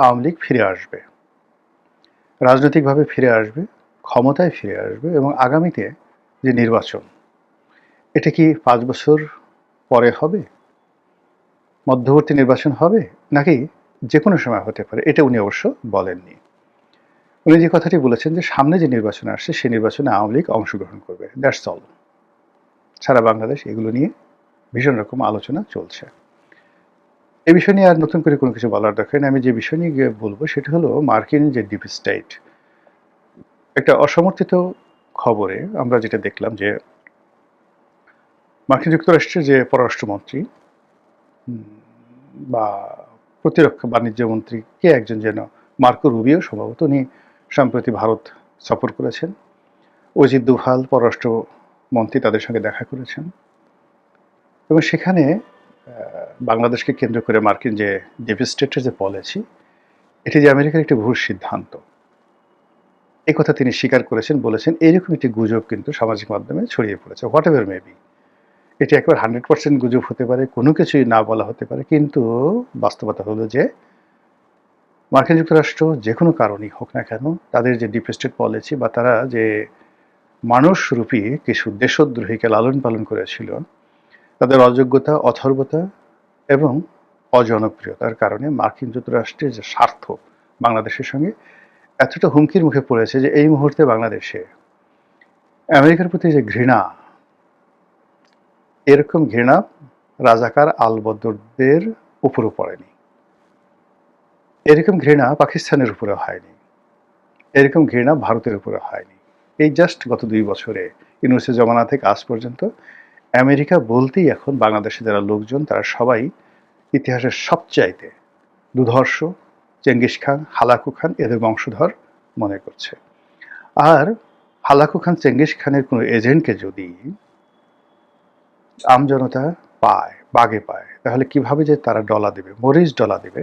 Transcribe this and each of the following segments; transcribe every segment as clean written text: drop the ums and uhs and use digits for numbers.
আওয়ামী লীগ ফিরে আসবে, রাজনৈতিকভাবে ফিরে আসবে, ক্ষমতায় ফিরে আসবে এবং আগামীতে যে নির্বাচন, এটা কি ৫ বছর পরে হবে, মধ্যবর্তী নির্বাচন হবে, নাকি যেকোনো সময় হতে পারে, এটা উনি অবশ্য বলেননি। উনি যে কথাটি বলেছেন যে সামনে যে নির্বাচন আসছে সেই নির্বাচনে আওয়ামী লীগ অংশগ্রহণ করবে, দ্যাটস অল। সারা বাংলাদেশ এগুলো নিয়ে ভীষণ রকম আলোচনা চলছে। এই বিষয় নিয়ে আর নতুন করে কোনো কিছু বলার দরকার নেই। আমি যে বিষয় নিয়ে বলবো সেটা হলো মার্কিন যে ডিপ স্টেট, একটা অসমর্থিত খবরে আমরা যেটা দেখলাম যে মার্কিন যুক্তরাষ্ট্রের যে পররাষ্ট্রমন্ত্রী বা প্রতিরক্ষা বাণিজ্য মন্ত্রী কে একজন যেন, মার্কো রুবিও সম্ভবত, উনি সম্প্রতি ভারত সফর করেছেন। অজিত দোভাল পররাষ্ট্রমন্ত্রী তাদের সঙ্গে দেখা করেছেন এবং সেখানে বাংলাদেশকে কেন্দ্র করে মার্কিন যে ডিপ স্টেটের যে পলিসি, এটি যে আমেরিকার একটি ভুল সিদ্ধান্ত, এই কথা তিনি স্বীকার করেছেন, বলেছেন এইরকম একটি গুজব কিন্তু সামাজিক মাধ্যমে ছড়িয়ে পড়েছে। হোয়াট এভার মেবি, এটি একবার 100% গুজব হতে পারে, কোনো কিছুই না বলা হতে পারে, কিন্তু বাস্তবতা হলো যে মার্কিন যুক্তরাষ্ট্র যে কোনো কারণেই হোক না কেন, তাদের যে ডিপ স্টেট পলিসি বা তারা যে মানুষরূপী কিছু দেশদ্রোহীকে লালন পালন করেছিল, তাদের অযোগ্যতা, অথর্বতা এবং অজনপ্রিয়তার কারণে মার্কিন যুক্তরাষ্ট্রের যে স্বার্থ বাংলাদেশের সঙ্গে এতটা হুমকির মুখে পড়েছে যে এই মুহূর্তে বাংলাদেশে আমেরিকার প্রতি যে ঘৃণা, এরকম ঘৃণা রাজাকার আলবদরদের উপরও পড়েনি, এরকম ঘৃণা পাকিস্তানের উপরে হয়নি, এরকম ঘৃণা ভারতের উপরে হয়নি। এই জাস্ট গত 2 বছরে ইউনুসের জমানা থেকে আজ পর্যন্ত আমেরিকা বলতেই এখন বাংলাদেশে যারা লোকজন তারা সবাই ইতিহাসের সবচাইতে দুধর্ষ চেঙ্গিস খান, হালাকু খান এদের বংশধর মনে করছে। আর হালাকু খান, চেঙ্গিস খানের কোনো এজেন্টকে যদি আমজনতা পায়, বাগে পায়, তাহলে কিভাবে যে তারা ডলা দেবে, মরিচ ডলা দেবে,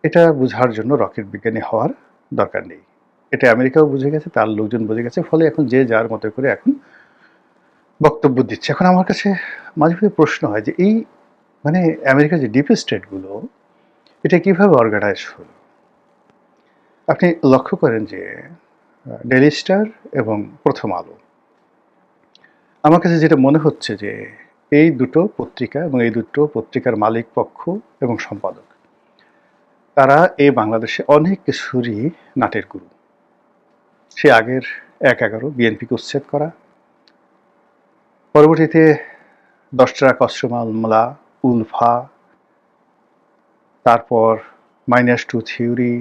এটা বোঝার জন্য রকেট বিজ্ঞানী হওয়ার দরকার নেই। এটা আমেরিকাও বুঝে গেছে, তার লোকজন বুঝে গেছে, ফলে এখন যে যার মতো করে এখন বক্তব্য দিচ্ছে। এখন আমার কাছে মাঝে মাঝে প্রশ্ন হয় যে এই মানে আমেরিকার যে ডিপ স্টেটগুলো, এটা কিভাবে অর্গানাইজ হলো। আপনি লক্ষ্য করেন যে ডেইলি স্টার এবং প্রথম আলো, আমার কাছে যেটা মনে হচ্ছে যে এই দুটো পত্রিকা এবং এই দুটো পত্রিকার মালিক পক্ষ এবং সম্পাদক, তারা এই বাংলাদেশে অনেক কিছুরই নাটের গুরু। সে আগের ১/১১ বিএনপিকে উচ্ছেদ করা, পরবর্তীতে ১০ ট্রাক অস্ত্র মামলা, উলফা, তারপর -2 থিওরি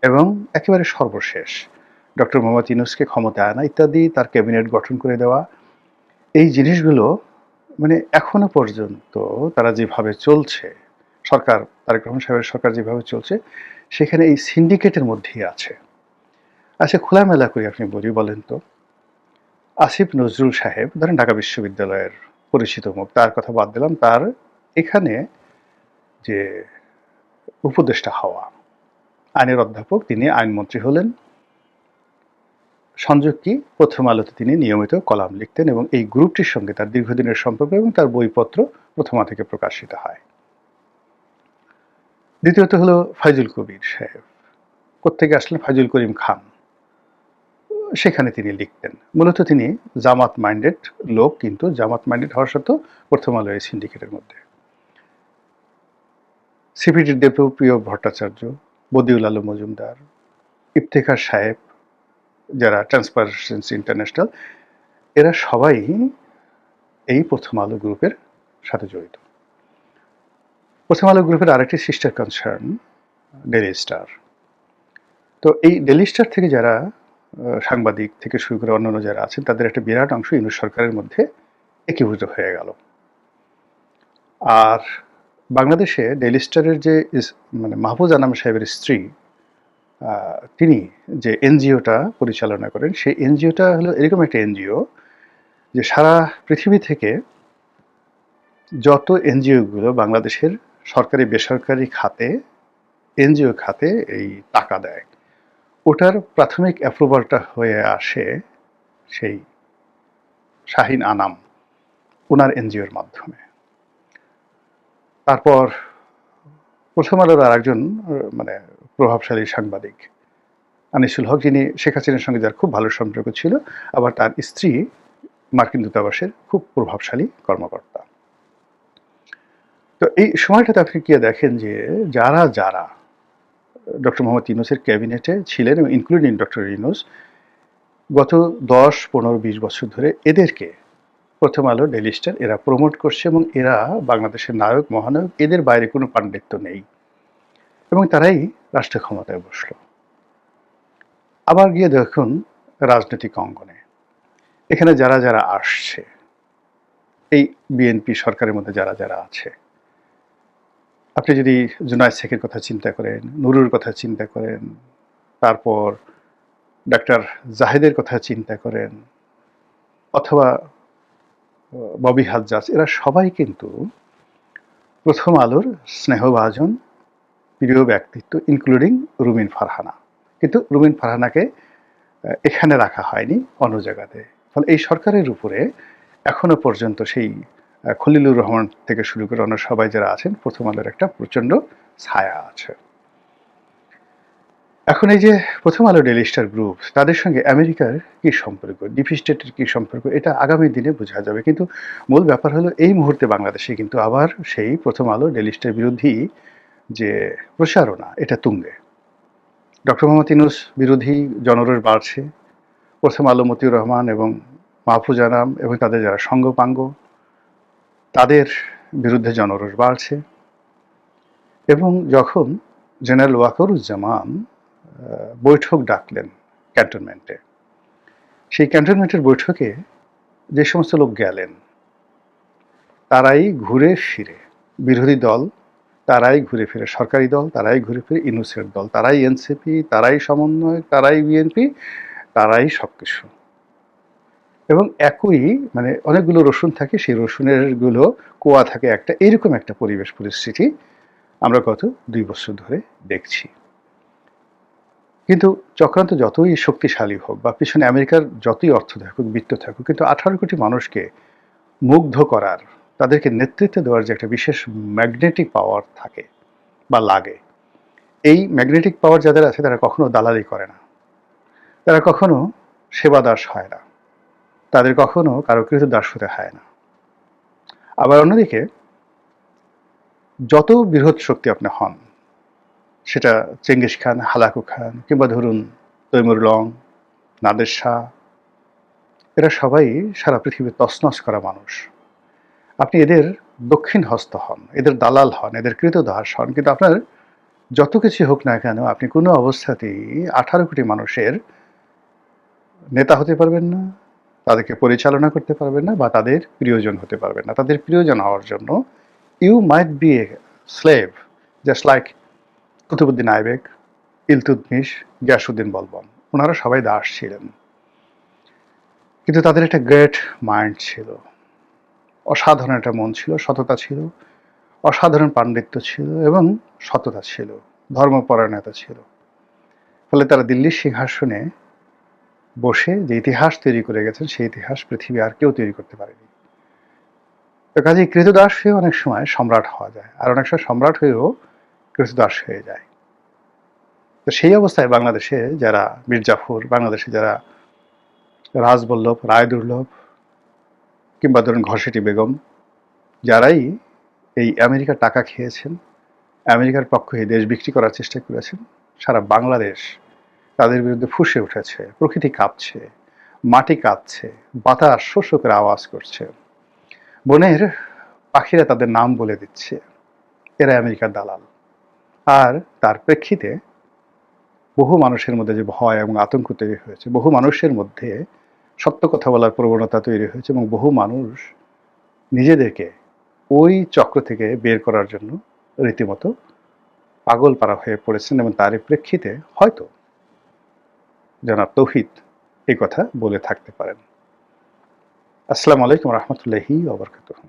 এবং একেবারে সর্বশেষ ডক্টর মোহাম্মদ ইউনূসকে ক্ষমতায় আনা ইত্যাদি, তার ক্যাবিনেট গঠন করে দেওয়া, এই জিনিসগুলো মানে এখনো পর্যন্ত তারা যেভাবে চলছে, সরকার, তারেক রহমান সাহেবের সরকার যেভাবে চলছে, সেখানে এই সিন্ডিকেটের মধ্যেই আছে। আচ্ছা, খোলামেলা করে আপনি বলেন তো, আসিফ নজরুল সাহেব ধরেন ঢাকা বিশ্ববিদ্যালয়ের পরিচিত মুখ, তার কথা বাদ দিলাম, তার এখানে যে উপদেষ্টা হওয়া, আইনের অধ্যাপক, তিনি আইনমন্ত্রী হলেন। সংযোগ কি, প্রথম আলোতে তিনি নিয়মিত কলাম লিখতেন এবং এই গ্রুপটির সঙ্গে তার দীর্ঘদিনের সম্পর্ক এবং তার বইপত্র প্রথম আলো থেকে প্রকাশিত হয়। দ্বিতীয়ত হলো ফাইজুল কবির সাহেব, কোত্থেকে আসলেন, ফাইজুল করিম খান, সেখানে তিনি লিখতেন। মূলত তিনি জামাত মাইন্ডেড লোক, কিন্তু জামাত মাইন্ডেড হওয়ার সত্ত্বেও প্রথম আলো এই সিন্ডিকেটের মধ্যে। সিপিডির দেবপ্রিয় ভট্টাচার্য, বদিউল আলম মজুমদার, ইফতেখার সাহেব, যারা ট্রান্সপারেন্সি ইন্টারন্যাশনাল, এরা সবাই এই প্রথম আলো গ্রুপের সাথে জড়িত। প্রথম আলো গ্রুপের আরেকটি সিস্টার কনসার্ন ডেইলি স্টার। তো এই ডেইলি স্টার থেকে যারা সাংবাদিক থেকে শুরু করে অন্যান্য যারা আছেন, তাদের একটা বিরাট অংশ ইউনূস সরকারের মধ্যে একীভূত হয়ে গেল। আর বাংলাদেশে ডেইলি স্টারের যে মানে মাহফুজ আনাম সাহেবের স্ত্রী, তিনি যে এনজিওটা পরিচালনা করেন, সেই এনজিওটা হলো এরকম একটা এনজিও যে সারা পৃথিবী থেকে যত এনজিওগুলো বাংলাদেশের সরকারি বেসরকারি খাতে, এনজিও খাতে এই টাকা দেয়, ওটার প্রাথমিক অ্যাপ্রুভালটা হয়ে আসে সেই শাহিন আনাম, ওনার এনজিওর মাধ্যমে। তারপর প্রথম আলোর আরেকজন মানে প্রভাবশালী সাংবাদিক আনিসুল হক, যিনি শেখ হাসিনার সঙ্গে যার খুব ভালো সম্পর্ক ছিল, আবার তার স্ত্রী মার্কিন দূতাবাসের খুব প্রভাবশালী কর্মকর্তা। তো এই সময়টাতে আপনি গিয়ে দেখেন যে যারা যারা ডক্টর মোহাম্মদ ইউনূসের ক্যাবিনেটে ছিলেন, এবং ইনক্লুডিং ডক্টর ইউনূস, গত 10, 15, 20 বছর ধরে এদেরকে প্রথম আলো, ডেইলি স্টার এরা প্রমোট করছে, এবং এরা বাংলাদেশের নায়ক মহানায়ক, এদের বাইরে কোনো পাণ্ডিত্য নেই, এবং তারাই রাষ্ট্র ক্ষমতায় বসলো। আবার গিয়ে দেখুন রাজনৈতিক অঙ্গনে এখানে যারা যারা আসছে, এই বিএনপি সরকারের মধ্যে যারা যারা আছে, আপনি যদি জুনায়েদ শেখের কথা চিন্তা করেন, নুরুর কথা চিন্তা করেন, তারপর ডাক্তার জাহেদের কথা চিন্তা করেন, অথবা ববি হাজ্জাজ, এরা সবাই কিন্তু প্রথম আলোর স্নেহভাজন প্রিয় ব্যক্তিত্ব, ইনক্লুডিং রুমিন ফারহানা। কিন্তু রুমিন ফারহানাকে এখানে রাখা হয়নি, অন্য জায়গাতে। ফলে এই সরকারের উপরে এখনো পর্যন্ত সেই খলিলুর রহমান থেকে শুরু করে অন্য সবাই যারা আছেন, প্রথম আলোর একটা প্রচণ্ড ছায়া আছে। এখন এই যে প্রথম আলো, ডেইলি স্টার গ্রুপ, তাদের সঙ্গে আমেরিকার কি সম্পর্ক, ডিপ স্টেটের কি সম্পর্ক, এটা আগামী দিনে বোঝা যাবে। কিন্তু মূল ব্যাপার হলো এই মুহূর্তে বাংলাদেশে কিন্তু আবার সেই প্রথম আলো, ডেইলি স্টার বিরোধী যে প্রচারণা, এটা তুঙ্গে। ডক্টর মোহাম্মদ ইউনূস বিরোধী জনরোষ বাড়ছে। প্রথম আলো, মতিউর রহমান এবং মাহফুজ আনাম এবং তাদের যারা সঙ্গপাঙ্গ, তাদের বিরুদ্ধে জনরোষ বাড়ছে। এবং যখন জেনারেল ওয়াকারুজ্জামান বৈঠক ডাকলেন ক্যান্টনমেন্টে, সেই ক্যান্টনমেন্টের বৈঠকে যে সমস্ত লোক গেলেন, তারাই ঘুরে ফিরে বিরোধী দল, তারাই ঘুরে ফিরে সরকারি দল, তারাই ঘুরে ফিরে ইউনূসের দল, তারাই এনসিপি, তারাই সমন্বয়ক, তারাই বিএনপি, তারাই সবকিছু। এবং একই মানে অনেকগুলো রসুন থাকে, সেই রসুনের গুলো কোয়া থাকে একটা, এরকম একটা পরিবেশ পরিস্থিতি আমরা গত 2 বছর ধরে দেখছি। কিন্তু চক্রান্ত যতই শক্তিশালী হোক বা পিছনে আমেরিকার যতই অর্থ থাকুক, বৃত্ত থাকুক, কিন্তু 18 কোটি মানুষকে মুগ্ধ করার, তাদেরকে নেতৃত্ব দেওয়ার যে একটা বিশেষ ম্যাগনেটিক পাওয়ার থাকে বা লাগে, এই ম্যাগনেটিক পাওয়ার যাদের আছে তারা কখনো দালালি করে না, তারা কখনো সেবাদাস হয় না, তাদের কখনো কারো কৃতদাস হতে হয় না। আবার অন্যদিকে যত বৃহৎ শক্তি আপনি হন, সেটা চেঙ্গিস খান, হালাকু খান, কিংবা ধরুন তৈমুর লং, নাদের শাহ, এরা সবাই সারা পৃথিবীর তছনছ করা মানুষ। আপনি এদের দক্ষিণ হস্ত হন, এদের দালাল হন, এদের কৃতদাস হন, কিন্তু আপনার যত কিছু হোক না কেন, আপনি কোনো অবস্থাতেই 18 কোটি মানুষের নেতা হতে পারবেন না, তাদেরকে পরিচালনা করতে পারবেন না, বা তাদের প্রিয়জন হতে পারবেন না। তাদের প্রিয়জন হওয়ার জন্য you might be a slave, just like Qutbuddin Aibak, Iltutmish, Ghiyasuddin Balban, ওনারা সবাই দাস ছিলেন। কিন্তু তাদের একটা গ্রেট মাইন্ড ছিল, অসাধারণ একটা মন ছিল, সততা ছিল, অসাধারণ পাণ্ডিত্য ছিল এবং সততা ছিল, ধর্মপরায়ণতা ছিল। ফলে তারা দিল্লির সিংহাসনে বসে যে ইতিহাস তৈরি করে গেছেন, সেই ইতিহাস পৃথিবী আর কেউ তৈরি করতে পারেনি। তো কাজেই কৃতদাস হয়ে অনেক সময় সম্রাট হওয়া যায়, আর অনেক সময় সম্রাট হয়েও কৃতদাস হয়ে যায়। তো সেই অবস্থায় বাংলাদেশে যারা মীর জাফর, বাংলাদেশে যারা রাজবল্লভ, রায়দুর্লভ, কিংবা ধরুন ঘসেটি বেগম, যারাই এই আমেরিকার টাকা খেয়েছেন, আমেরিকার পক্ষে দেশ বিক্রি করার চেষ্টা করেছেন, সারা বাংলাদেশ তাদের বিরুদ্ধে ফুঁসে উঠেছে। প্রকৃতি কাঁপছে, মাটি কাঁপছে, বাতাস শস্য করে আওয়াজ করছে, বনের পাখিরা তাদের নাম বলে দিচ্ছে, এরা আমেরিকার দালাল। আর তার প্রেক্ষিতে বহু মানুষের মধ্যে যে ভয় এবং আতঙ্ক তৈরি হয়েছে, বহু মানুষের মধ্যে সত্য কথা বলার প্রবণতা তৈরি হয়েছে, এবং বহু মানুষ নিজেদেরকে ওই চক্র থেকে বের করার জন্য রীতিমতো পাগল পারা হয়ে পড়েছেন। এবং তারই প্রেক্ষিতে হয়তো জনাব তৌহিদ এই কথা বলে থাকতে পারেন। আসসালামু আলাইকুম রহমতুল্লাহি ওয়া বারাকাতুহু।